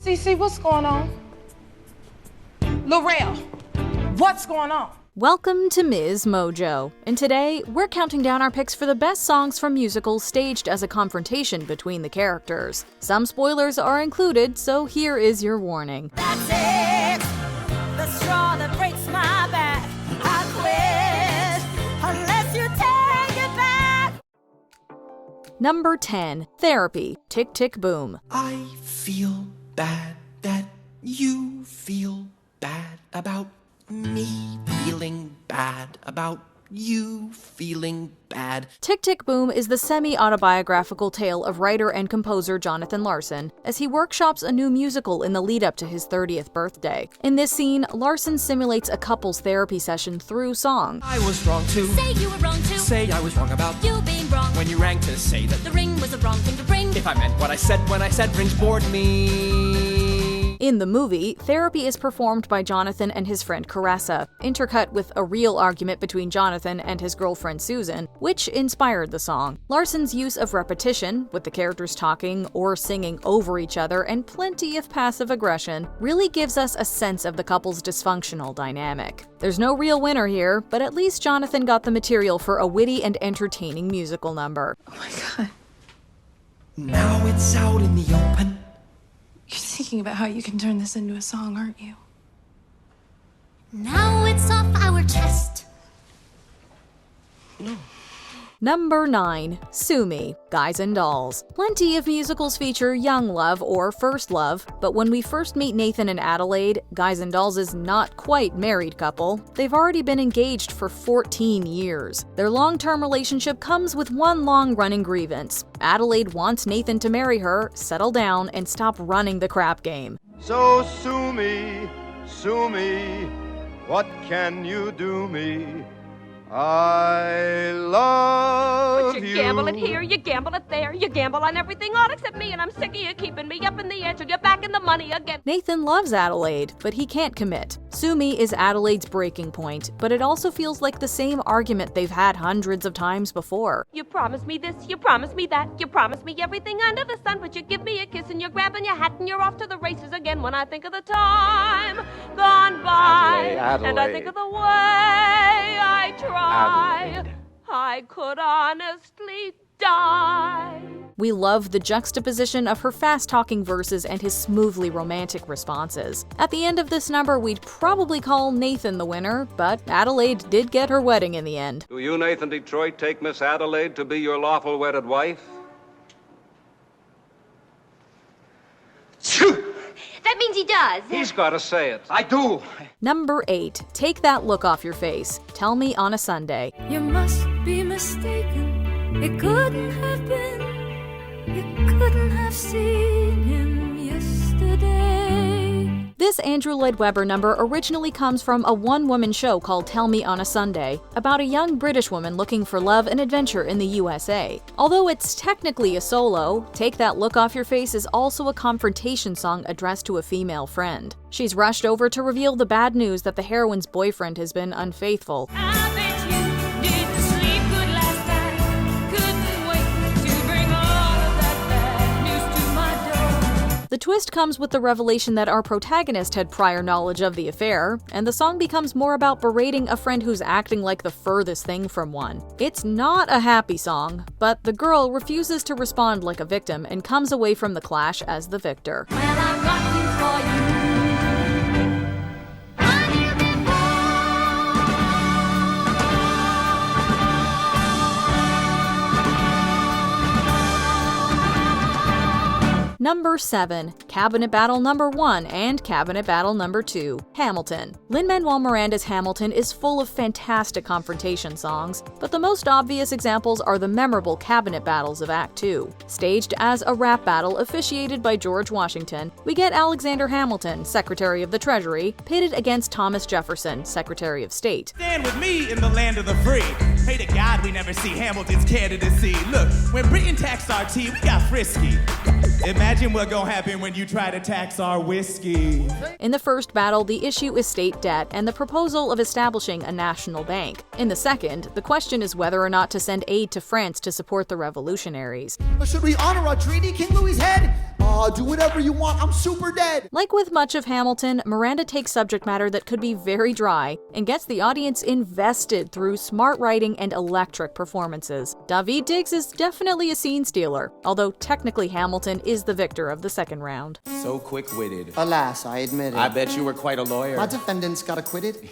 CC, what's going on? Laurel, what's going on? Welcome to MsMojo, and today we're counting down our picks for the best songs from musicals staged as a confrontation between the characters. Some spoilers are included, so here is your warning. That's it, the straw that breaks my back. I quit unless you take it back. Number 10, Therapy, Tick Tick Boom. I feel bad that you feel bad about me feeling bad about you feeling bad. Tick Tick Boom is the semi-autobiographical tale of writer and composer Jonathan Larson as he workshops a new musical in the lead-up to his 30th birthday. In this scene, Larson simulates a couple's therapy session through song. I was wrong too. Say you were wrong too. Say I was wrong about You being wrong. when you rang to say that The ring was the wrong thing to bring. if I meant what I said when I said rings bored me. In the movie, therapy is performed by Jonathan and his friend Caressa, intercut with a real argument between Jonathan and his girlfriend Susan, which inspired the song. Larson's use of repetition, with the characters talking or singing over each other, and plenty of passive aggression, really gives us a sense of the couple's dysfunctional dynamic. There's no real winner here, but at least Jonathan got the material for a witty and entertaining musical number. Oh my God. Now it's out in the open. You're thinking about how you can turn this into a song, aren't you? Now it's off our chest. Number 9, Sue Me, Guys and Dolls. Plenty of musicals feature young love or first love, but when we first meet Nathan and Adelaide, Guys and Dolls is not quite married couple. They've already been engaged for 14 years. Their long-term relationship comes with one long-running grievance. Adelaide wants Nathan to marry her, settle down, and stop running the crap game. So sue me, what can you do me? I love But you. you gamble it here, you gamble it there, you gamble on everything all except me, and I'm sick of you keeping me up in the air till you're back in the money again. Nathan loves Adelaide, but he can't commit. Sue Me is Adelaide's breaking point, but it also feels like the same argument they've had hundreds of times before. You promise me this, you promise me that, you promise me everything under the sun, but you give me a kiss and you're grabbing your hat and you're off to the races again when I think of the time gone by. Adelaide. And I think of the way I tried. Adelaide. I could honestly die. We love the juxtaposition of her fast-talking verses and his smoothly romantic responses. At the end of this number, we'd probably call Nathan the winner, but Adelaide did get her wedding in the end. Do you, Nathan Detroit, take Miss Adelaide to be your lawful wedded wife? That means he does. He's got to say it. I do. Number 8, Take That Look Off Your Face, Tell Me on a Sunday. You must be mistaken. It couldn't have been. You couldn't have seen him yesterday. This Andrew Lloyd Webber number originally comes from a one-woman show called Tell Me on a Sunday, about a young British woman looking for love and adventure in the USA. Although it's technically a solo, Take That Look Off Your Face is also a confrontation song addressed to a female friend. She's rushed over to reveal the bad news that the heroine's boyfriend has been unfaithful. I bet you didn't sleep good last night. Couldn't wait to bring all of that bad news to my door. The twist comes with the revelation that our protagonist had prior knowledge of the affair, and the song becomes more about berating a friend who's acting like the furthest thing from one. It's not a happy song, but the girl refuses to respond like a victim and comes away from the clash as the victor. Well, I've got news for you. Number 7, Cabinet Battle Number 1 and Cabinet Battle Number 2, Hamilton. Lin-Manuel Miranda's Hamilton is full of fantastic confrontation songs, but the most obvious examples are the memorable cabinet battles of Act 2. Staged as a rap battle officiated by George Washington, we get Alexander Hamilton, Secretary of the Treasury, pitted against Thomas Jefferson, Secretary of State. Stand with me in the land of the free. Pray to God we never see Hamilton's candidacy. Look, when Britain taxed our tea, we got frisky. Imagine what's gonna happen when you try to tax our whiskey. In the first battle, the issue is state debt and the proposal of establishing a national bank. In the second, the question is whether or not to send aid to France to support the revolutionaries. Or should we honor our treaty, King Louis's head? Do whatever you want, I'm super dead. Like with much of Hamilton, Miranda takes subject matter that could be very dry and gets the audience invested through smart writing and electric performances. Daveed Diggs is definitely a scene stealer, although technically Hamilton is the victor of the second round. So quick-witted. Alas, I admit it. I bet you were quite a lawyer. My defendants got acquitted.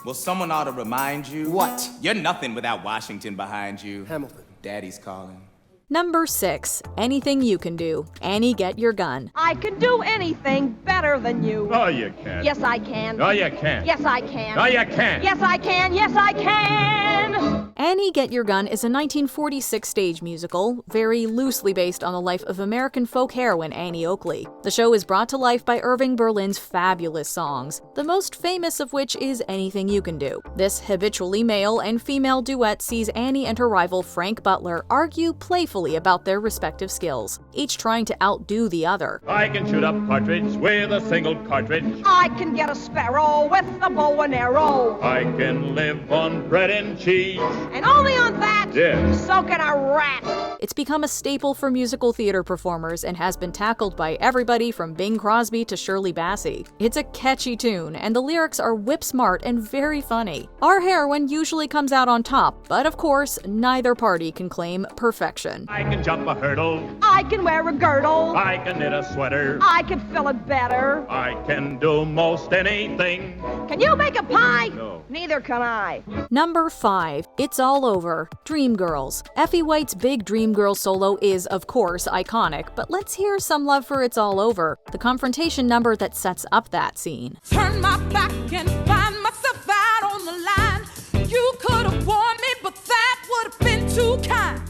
Well, someone ought to remind you. What? You're nothing without Washington behind you. Hamilton. Daddy's calling. Number 6. Anything You Can Do. Annie, Get Your Gun. I can do anything better than you. No, you can't. Yes, I can. No, you can't. Yes, I can. No, you can't. Yes, I can. Yes, I can. Annie, Get Your Gun is a 1946 stage musical, very loosely based on the life of American folk heroine Annie Oakley. The show is brought to life by Irving Berlin's fabulous songs, the most famous of which is Anything You Can Do. This habitually male and female duet sees Annie and her rival Frank Butler argue playfully about their respective skills, each trying to outdo the other. I can shoot a partridge with a single cartridge. I can get a sparrow with a bow and arrow. I can live on bread and cheese. And only on that, Yes. so can a rat. It's become a staple for musical theater performers and has been tackled by everybody from Bing Crosby to Shirley Bassey. It's a catchy tune, and the lyrics are whip-smart and very funny. Our heroine usually comes out on top, but of course, neither party can claim perfection. I can jump a hurdle. I can wear a girdle. I can knit a sweater. I can fill it better. I can do most anything. Can you make a pie? No. Neither can I. Number 5. It's All Over. Dreamgirls. Effie White's big Dreamgirl solo is, of course, iconic, but let's hear some love for It's All Over, the confrontation number that sets up that scene. Turn my back and find myself out on the line. You could have warned me, but that would have been too kind.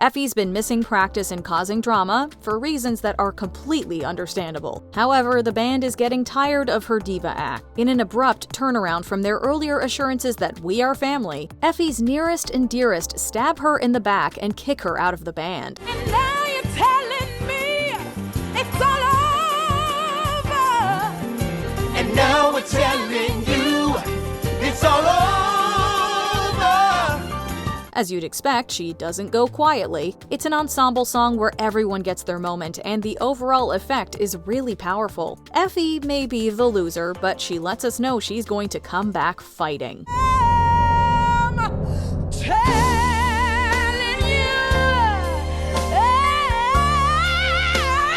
Effie's been missing practice and causing drama for reasons that are completely understandable. However, the band is getting tired of her diva act. In an abrupt turnaround from their earlier assurances that we are family, Effie's nearest and dearest stab her in the back and kick her out of the band. And now you're telling me it's all over. And now we're telling you it's all over. As you'd expect, she doesn't go quietly. It's an ensemble song where everyone gets their moment, and the overall effect is really powerful. Effie may be the loser, but she lets us know she's going to come back fighting. I'm telling you,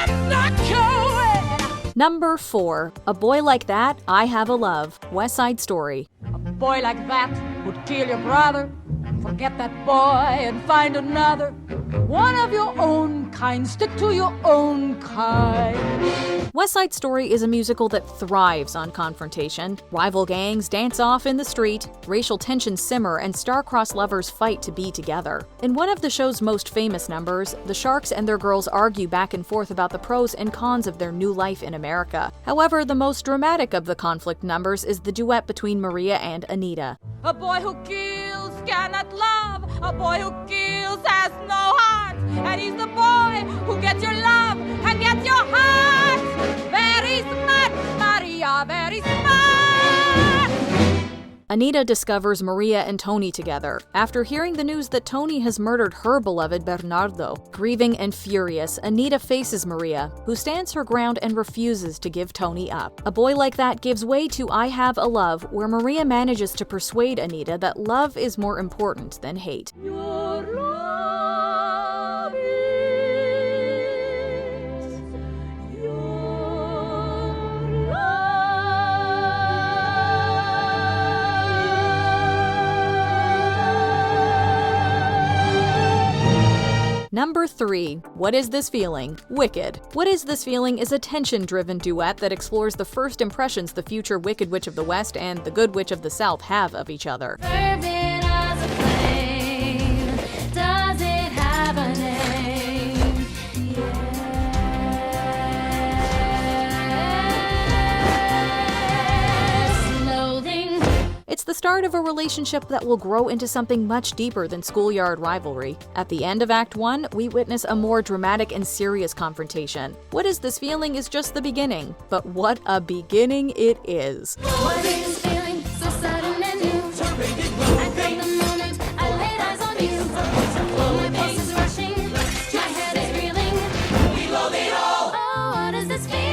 I'm not going. Number 4. A Boy Like That, I Have a Love. West Side Story. A boy like that would kill your brother. Forget that boy and find another. One of your own kind. Stick to your own kind. West Side Story is a musical that thrives on confrontation. Rival gangs dance off in the street, racial tensions simmer, and star-crossed lovers fight to be together. In one of the show's most famous numbers, the Sharks and their girls argue back and forth about the pros and cons of their new life in America. However, the most dramatic of the conflict numbers is the duet between Maria and Anita. A boy who kills cannot love. A boy who kills has no heart. And he's the boy who gets your love and gets your heart. Very smart, Maria, very smart. Anita discovers Maria and Tony together after hearing the news that Tony has murdered her beloved Bernardo. Grieving and furious, Anita faces Maria, who stands her ground and refuses to give Tony up. A Boy Like That gives way to I Have a Love, where Maria manages to persuade Anita that love is more important than hate. Your love is your love. Number 3. What Is This Feeling? Wicked. What Is This Feeling is a tension-driven duet that explores the first impressions the future Wicked Witch of the West and the Good Witch of the South have of each other. Burning as a flame. Does it have a name? Yes. Loathing. It's the start of a relationship that will grow into something much deeper than schoolyard rivalry. At the end of Act 1, we witness a more dramatic and serious confrontation. What is this feeling is just the beginning, but what a beginning it is. What is this feeling so sudden and new? I felt the moment I laid eyes on you. Oh, my pulse is rushing, my head is reeling. We love it all. Oh, what is this feeling?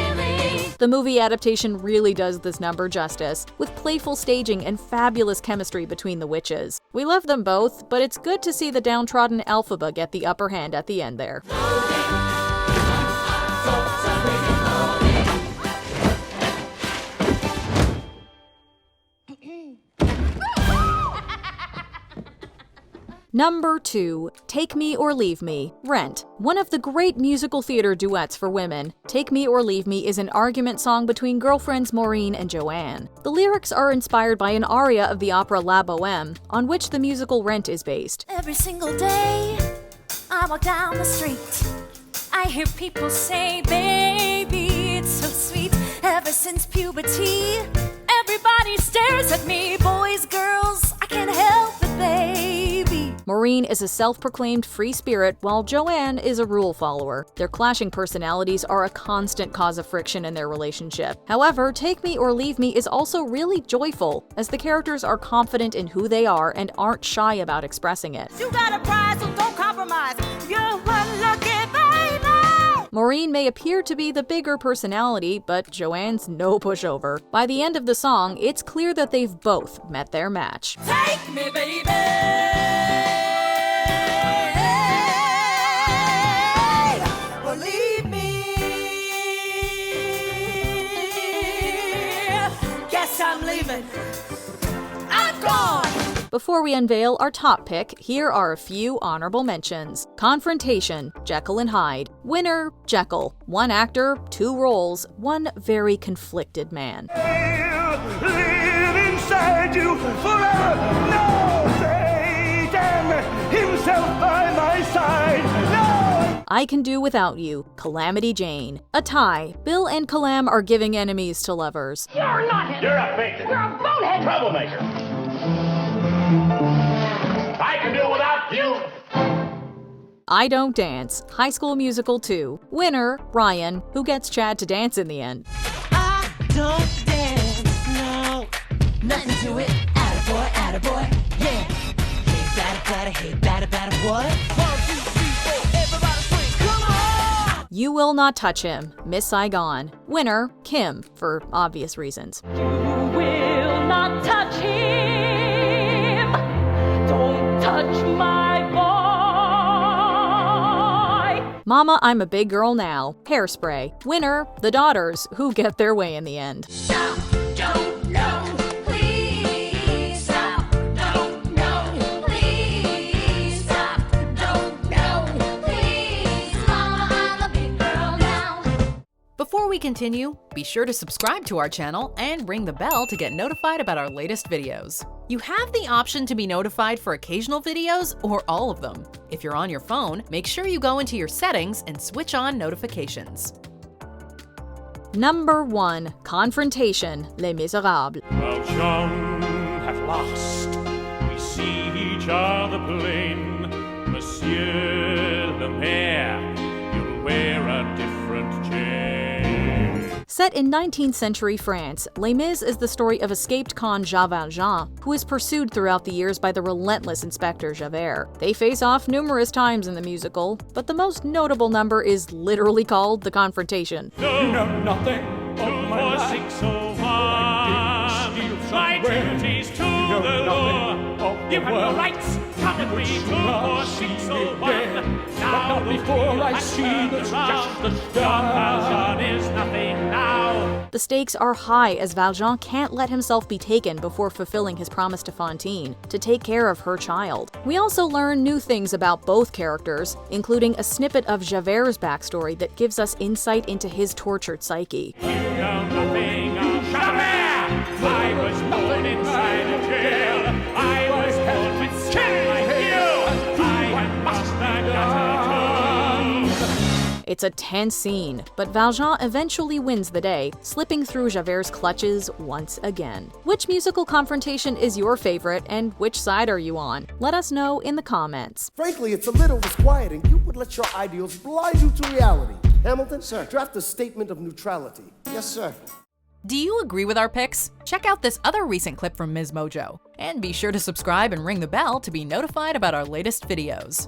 The movie adaptation really does this number justice, with playful staging and fabulous chemistry between the witches. We love them both, but it's good to see the downtrodden Elphaba get the upper hand at the end there. Number 2, Take Me or Leave Me, Rent. One of the great musical theater duets for women, Take Me or Leave Me is an argument song between girlfriends Maureen and Joanne. The lyrics are inspired by an aria of the opera La Bohème, on which the musical Rent is based. Every single day, I walk down the street. I hear people say, baby, it's so sweet. Ever since puberty, everybody stares at me. Boys, girls, I can't help it, baby. Maureen is a self-proclaimed free spirit, while Joanne is a rule follower. Their clashing personalities are a constant cause of friction in their relationship. However, Take Me or Leave Me is also really joyful, as the characters are confident in who they are and aren't shy about expressing it. You got a prize, so don't compromise. You're unlucky, baby. Maureen may appear to be the bigger personality, but Joanne's no pushover. By the end of the song, it's clear that they've both met their match. Take me, baby. Or leave me. Guess I'm leaving. I'm gone. Before we unveil our top pick, here are a few honorable mentions. Confrontation, Jekyll and Hyde. Winner, Jekyll. One actor, two roles, one very conflicted man. Live inside you forever. No, Satan himself by my side. No. I Can Do Without You, Calamity Jane. A tie, Bill and Calam are giving enemies to lovers. You're not. You're a fake. You're a bonehead troublemaker. I can do without you. I Don't Dance, High School Musical 2. Winner, Ryan, who gets Chad to dance in the end. I don't dance, no. Nothing to it. Attaboy, attaboy, yeah. Hey, batter, what? 1, 2, 3, 4, everybody swing, come on! You Will Not Touch Him, Miss Saigon. Winner, Kim, for obvious reasons. You will not touch him. Don't touch my boy. Mama, I'm a Big Girl Now, Hairspray. Winner, The Daughters, who get their way in the end. Stop, don't, no, please. Stop, don't, no, please. Stop, don't, no, please. Mama, I'm a big girl now. Before we continue, be sure to subscribe to our channel and ring the bell to get notified about our latest videos. You have the option to be notified for occasional videos or all of them. If you're on your phone, make sure you go into your settings and switch on notifications. Number 1, Confrontation, Les Misérables. Valjean hath lost. We see each other plain. Monsieur le Maire, you'll wear a different chain. Set in 19th century France, Les Mis is the story of escaped con Jean Valjean, who is pursued throughout the years by the relentless Inspector Javert. They face off numerous times in the musical, but the most notable number is literally called The Confrontation. You know nothing of my life. 601. My duties to the law. You have no rights. Come with me to 601. Now but not before I see this justice done. Valjean is nothing now. The stakes are high as Valjean can't let himself be taken before fulfilling his promise to Fantine, to take care of her child. We also learn new things about both characters, including a snippet of Javert's backstory that gives us insight into his tortured psyche. You know nothing of Javert. I was born inside a jail. I was born with skin like you. I am not the gutter. It's a tense scene, but Valjean eventually wins the day, slipping through Javert's clutches once again. Which musical confrontation is your favorite, and which side are you on? Let us know in the comments. Frankly, it's a little disquieting. You would let your ideals blind you to reality. Hamilton, sir, draft a statement of neutrality. Yes, sir. Do you agree with our picks? Check out this other recent clip from MsMojo. And be sure to subscribe and ring the bell to be notified about our latest videos.